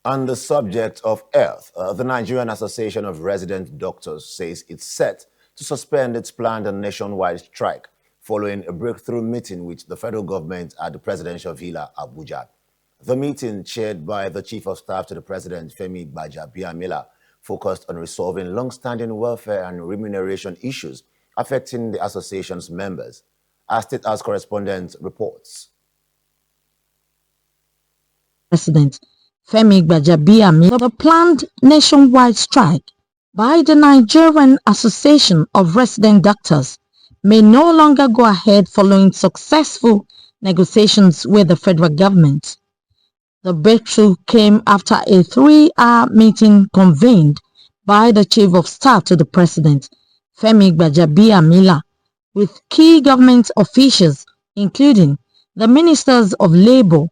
On the subject of health, the Nigerian Association of Resident Doctors says it's set to suspend its planned nationwide strike following a breakthrough meeting with the federal government at the presidential villa, Abuja. The meeting, chaired by the Chief of Staff to the President, Femi Gbajabiamila, focused on resolving long-standing welfare and remuneration issues affecting the association's members. Our State House correspondent reports. President Femi Gbajabiamila, the planned nationwide strike by the Nigerian Association of Resident Doctors may no longer go ahead following successful negotiations with the federal government. The breakthrough came after a 3-hour meeting convened by the Chief of Staff to the President, Femi Gbajabiamila, with key government officials, including the Ministers of Labour,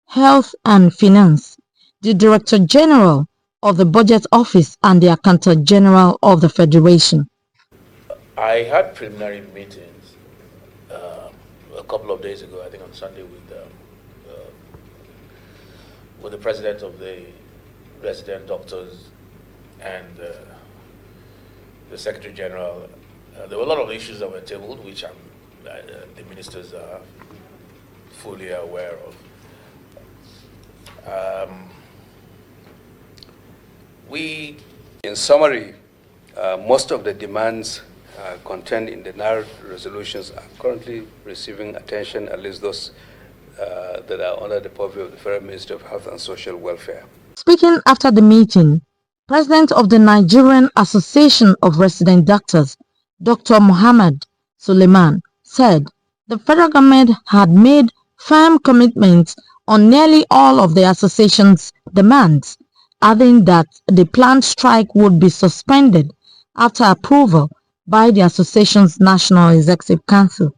Health and Finance, the Director General of the Budget Office, and the Accountant General of the Federation. I had preliminary meetings a couple of days ago, I think on Sunday, with the President of the Resident Doctors and the Secretary General. There were a lot of issues that were tabled, which the ministers are fully aware of. In summary, most of the demands contained in the narrowed resolutions are currently receiving attention, at least those that are under the purview of the Federal Ministry of Health and Social Welfare. Speaking after the meeting, President of the Nigerian Association of Resident Doctors, Dr. Muhammad Suleiman, said the federal government had made firm commitments on nearly all of the association's demands, adding that the planned strike would be suspended after approval by the association's National Executive Council.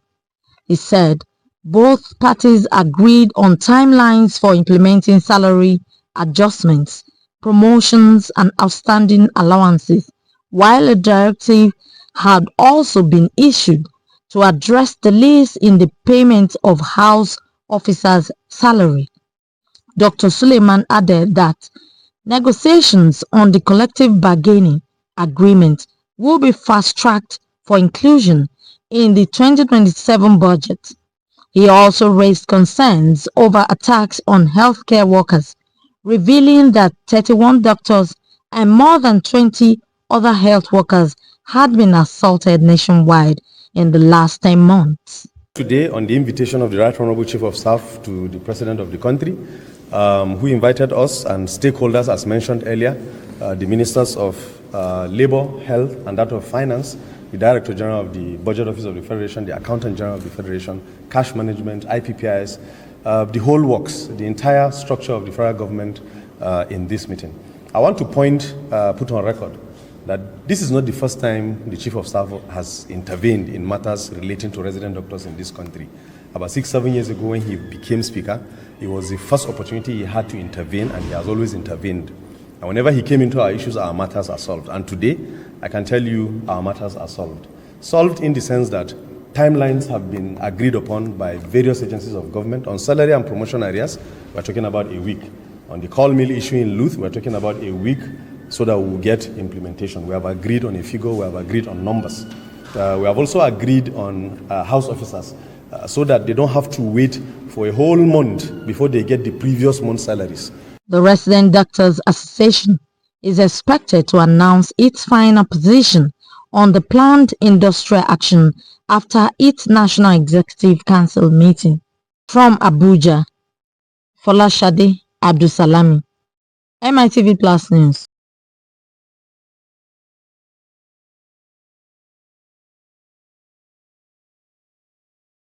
He said both parties agreed on timelines for implementing salary adjustments, promotions, and outstanding allowances, while a directive had also been issued to address delays in the payment of house officers' salary. Dr. Suleiman added that negotiations on the collective bargaining agreement will be fast-tracked for inclusion in the 2027 budget. He also raised concerns over attacks on healthcare workers, revealing that 31 doctors and more than 20 other health workers had been assaulted nationwide in the last 10 months. Today, on the invitation of the Right Honorable Chief of Staff to the President of the country, who invited us and stakeholders, as mentioned earlier, the Ministers of Labour, Health, and that of Finance, the Director General of the Budget Office of the Federation, the Accountant General of the Federation, Cash Management, IPPIS, the whole works, the entire structure of the federal government in this meeting. I want to put on record that this is not the first time the Chief of Staff has intervened in matters relating to resident doctors in this country. About 6-7 years ago, when he became Speaker, it was the first opportunity he had to intervene, and he has always intervened. And whenever he came into our issues, our matters are solved. And today, I can tell you our matters are solved. Solved in the sense that timelines have been agreed upon by various agencies of government. On salary and promotion areas, we're talking about a week. On the call mill issue in Luth, we're talking about a week so that we'll get implementation. We have agreed on a figure, we have agreed on numbers. We have also agreed on house officers so that they don't have to wait for a whole month before they get the previous month's salaries. The Resident Doctors Association is expected to announce its final position on the planned industrial action after its National Executive Council meeting. From Abuja, Folashade Abdusalami, MITV Plus News.